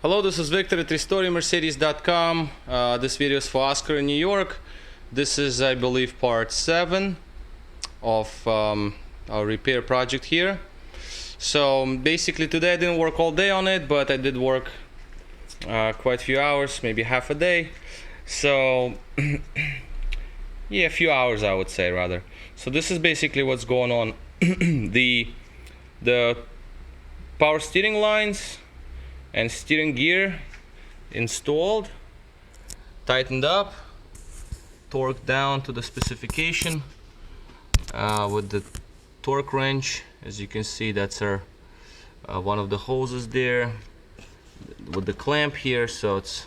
Hello, this is Victor at RestoringMercedes.com. This video is for Oscar in New York. This is, I believe, part 7 of our repair project here. So basically today I didn't work all day on it, but I did work quite a few hours, maybe half a day. So yeah, a few hours I would say rather. So this is basically what's going on. the power steering lines and steering gear installed, tightened up, torqued down to the specification with the torque wrench. As you can see, that's our one of the hoses there with the clamp here, so it's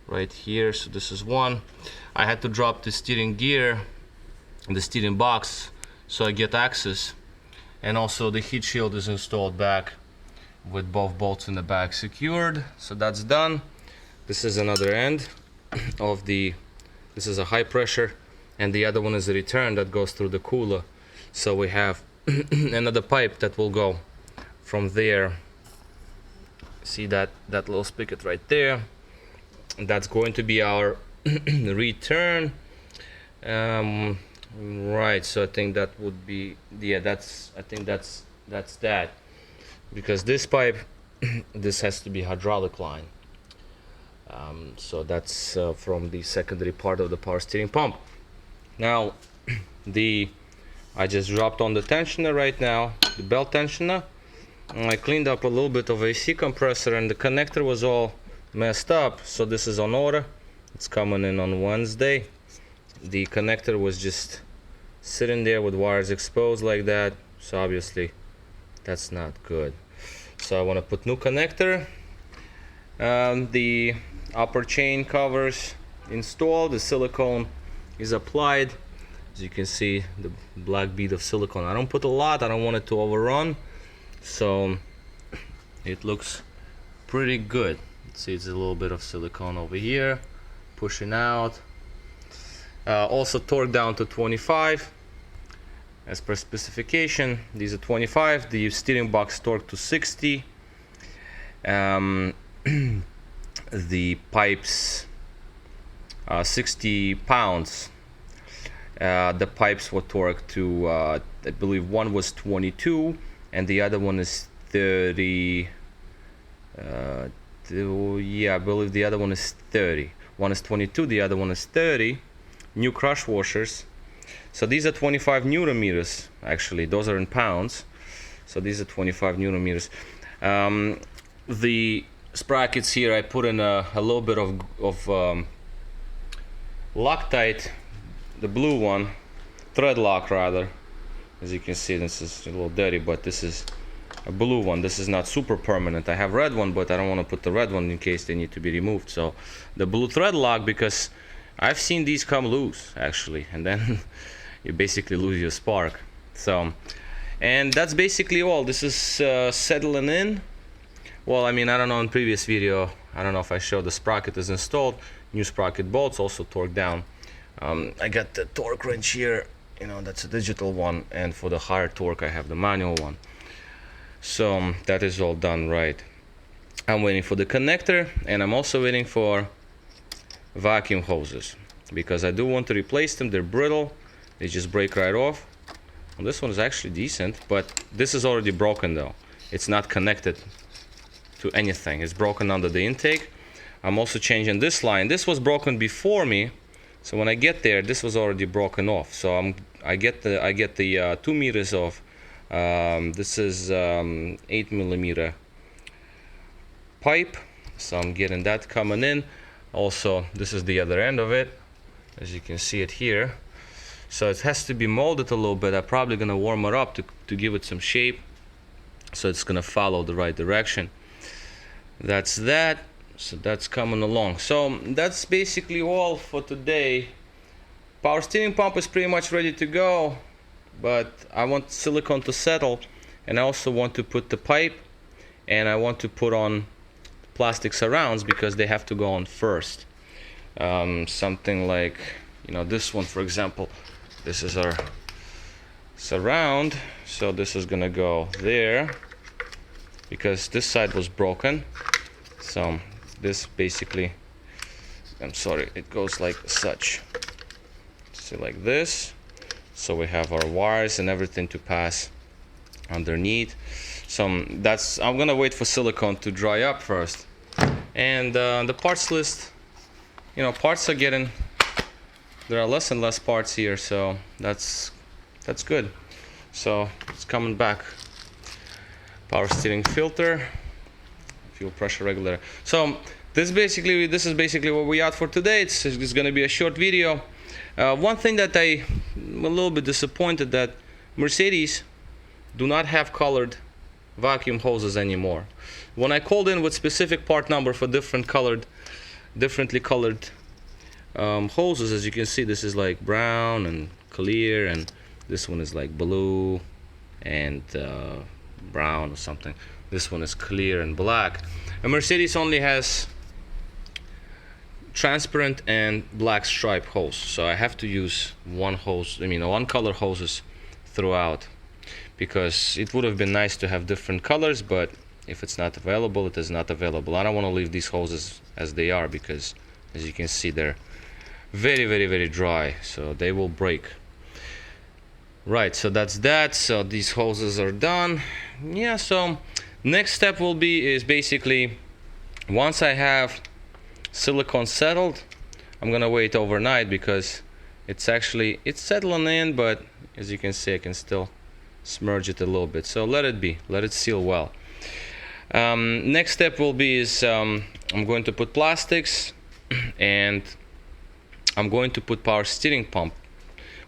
right here. So this is one. I had to drop the steering gear and the steering box so I get access, and also the heat shield is installed back with both bolts in the back secured. So that's done. This is another end of the, this is a high pressure, and the other one is a return that goes through the cooler. So we have another pipe that will go from there. See that little spigot right there? And that's going to be our return. Right, so I think that would be, yeah, I think that's that. Because this pipe, this has to be hydraulic line. So that's from the secondary part of the power steering pump. Now, I just dropped on the tensioner right now, the belt tensioner. And I cleaned up a little bit of AC compressor, and the connector was all messed up. So this is on order. It's coming in on Wednesday. The connector was just sitting there with wires exposed like that. So obviously that's not good. So I want to put new connector. The upper chain covers installed. The silicone is applied. As you can see, the black bead of silicone. I don't put a lot. I don't want it to overrun. So it looks pretty good. See, it's a little bit of silicone over here, pushing out. Also torque down to 25. As per specification, these are 25. The steering box torque to 60. The pipes 60 pounds. The pipes were torqued to I believe one was 22 and the other one is 30. Yeah, I believe the other one is 30. One is 22, the other one is 30. New crush washers. So these are 25 newton meters. Actually, those are in pounds. So these are 25 newton meters. The sprockets here, I put in a little bit of Loctite, the blue one, thread lock rather. As you can see, this is a little dirty, but this is a blue one. This is not super permanent. I have red one, but I don't want to put the red one in case they need to be removed. So the blue thread lock, because I've seen these come loose actually, and then you basically lose your spark. So, and that's basically all. This is settling in. Well, I mean, I don't know, in previous video, I don't know if I showed the sprocket is installed. New sprocket bolts also torqued down. I got the torque wrench here, you know, that's a digital one, and for the higher torque I have the manual one. So that is all done right. I'm waiting for the connector, and I'm also waiting for vacuum hoses, because I do want to replace them. They're brittle, they just break right off. Well, this one is actually decent, but this is already broken though. It's not connected to anything. It's broken under the intake. I'm also changing this line. This was broken before me, so when I get there, this was already broken off. So I get the 2 meters of this is 8 millimeter pipe. So I'm getting that coming in. Also, this is the other end of it, as you can see it here. So it has to be molded a little bit. I'm probably gonna warm it up to give it some shape, so it's gonna follow the right direction. That's that. So that's coming along. So that's basically all for today. Power steering pump is pretty much ready to go, but I want silicone to settle, and I also want to put the pipe, and I want to put on plastic surrounds because they have to go on first. Something like, you know, this one for example, this is our surround, so this is gonna go there because this side was broken. So this basically, I'm sorry, it goes like such. See, like this. So we have our wires and everything to pass underneath. So that's, I'm gonna wait for silicone to dry up first. And the parts list, you know, parts are getting, there are less and less parts here, so that's good. So it's coming back. Power steering filter, fuel pressure regulator. So this is basically what we got for today. It's going to be a short video. One thing that I'm a little bit disappointed that Mercedes do not have colored vacuum hoses anymore. When I called in with specific part number for differently colored hoses, as you can see, this is like brown and clear, and this one is like blue and brown or something. This one is clear and black. A Mercedes only has transparent and black stripe hose, so I have to use one color hoses throughout, because it would have been nice to have different colors, but if it's not available, it is not available. I don't want to leave these hoses as they are, because as you can see, they're very dry, so they will break. Right, so that's that. So these hoses are done. Yeah, so next step is basically, once I have silicone settled, I'm gonna wait overnight, because it's settling in, but as you can see, I can still smudge it a little bit. So let it seal well. Next step I'm going to put plastics, and I'm going to put power steering pump.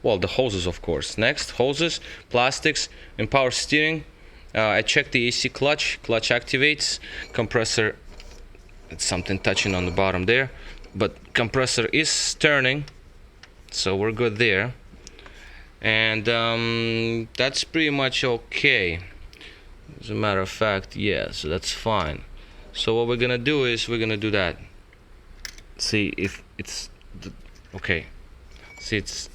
Well, the hoses, of course. Next, hoses, plastics, and power steering. I checked the AC clutch. Clutch activates. Compressor, it's something touching on the bottom there, but compressor is turning, so we're good there. And that's pretty much okay. As a matter of fact, yeah, so that's fine. So what we're gonna do is we're gonna do that. See if it's okay. See, it's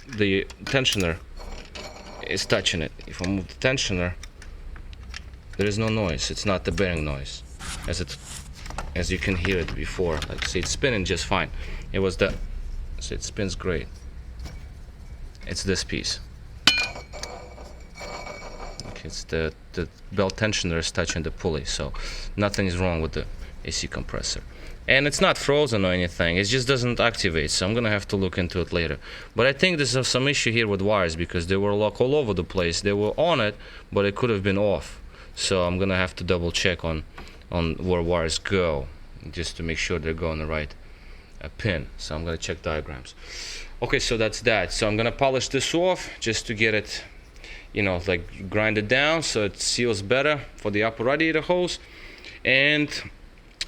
the tensioner is touching it. If I move the tensioner, there is no noise. It's not the bearing noise, as you can hear it before. Like, see, it's spinning just fine. See, it spins great. It's this piece. Okay, it's the belt tensioner is touching the pulley, so nothing is wrong with the AC compressor. And it's not frozen or anything, it just doesn't activate, so I'm gonna have to look into it later. But I think there's some issue here with wires, because they were all over the place. They were on it, but it could have been off. So I'm gonna have to double check on where wires go, just to make sure they're going the right pin. So I'm gonna check diagrams. Okay, so that's that. So I'm gonna polish this off just to get it, you know, like grind it down so it seals better for the upper radiator hose. And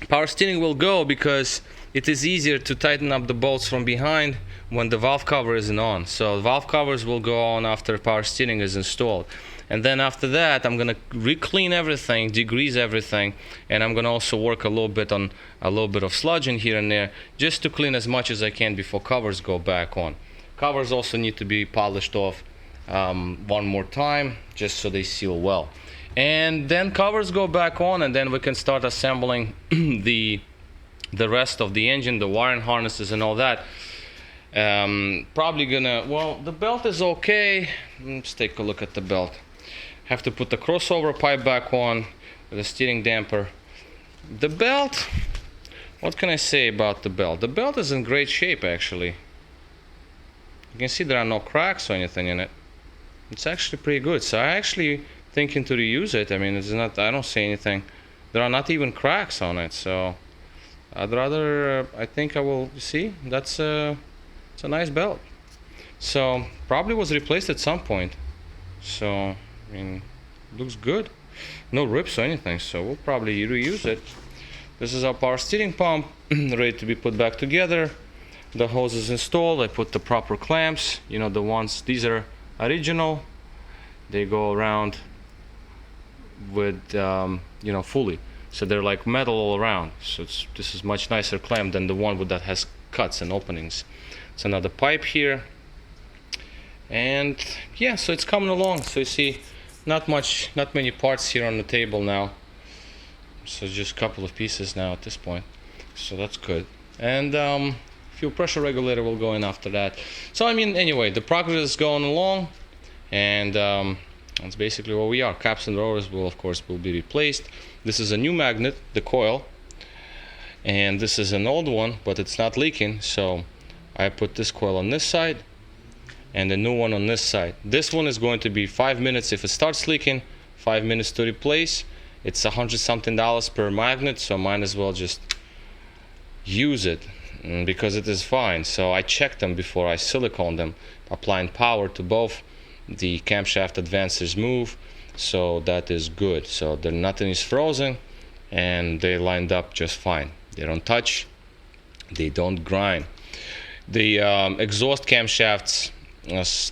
power steering will go, because it is easier to tighten up the bolts from behind when the valve cover isn't on. So valve covers will go on after power steering is installed. And then after that, I'm gonna re-clean everything, degrease everything, and I'm gonna also work a little bit on a little bit of sludging here and there, just to clean as much as I can before covers go back on. Covers also need to be polished off one more time, just so they seal well. And then covers go back on, and then we can start assembling the rest of the engine, the wiring harnesses and all that. Probably gonna, well, the belt is okay. Let's take a look at the belt. Have to put the crossover pipe back on with a steering damper. The belt, what can I say about the belt? The belt is in great shape, actually. You can see there are no cracks or anything in it. It's actually pretty good. So I actually thinking to reuse it. I mean, it's not, I don't see anything. There are not even cracks on it, so I'd rather, I think I will, see, it's a nice belt. So probably was replaced at some point. So I mean, looks good. No rips or anything, so we'll probably reuse it. This is our power steering pump, ready to be put back together. The hose is installed. I put the proper clamps, you know, the ones, these are original. They go around with you know, fully, so they're like metal all around. So this is much nicer clamp than the one that has cuts and openings. It's another pipe here, and yeah, so it's coming along. So you see, not many parts here on the table now. So just a couple of pieces now at this point, so that's good. And fuel pressure regulator will go in after that. So I mean, anyway, the progress is going along, and that's basically where we are. Caps and rotors will, of course, be replaced. This is a new magnet, the coil, and this is an old one, but it's not leaking, so I put this coil on this side and the new one on this side. This one is going to be 5 minutes if it starts leaking, 5 minutes to replace. It's $100-something per magnet, so might as well just use it because it is fine. So I checked them before I silicone them, applying power to both. The camshaft advancers move, so that is good. So nothing is frozen, and they lined up just fine. They don't touch, they don't grind. The exhaust camshafts,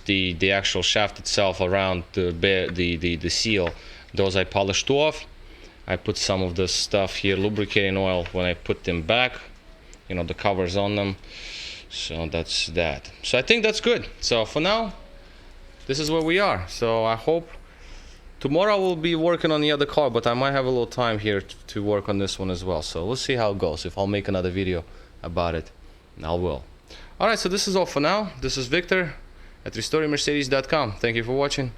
the actual shaft itself around the seal, those I polished off. I put some of this stuff here, lubricating oil, when I put them back, you know, the covers on them. So that's that. So I think that's good. So for now, this is where we are. So I hope tomorrow we'll be working on the other car, but I might have a little time here to work on this one as well. So we'll see how it goes. If I'll make another video about it, I will. Alright, so this is all for now. This is Victor at restoringmercedes.com. Thank you for watching.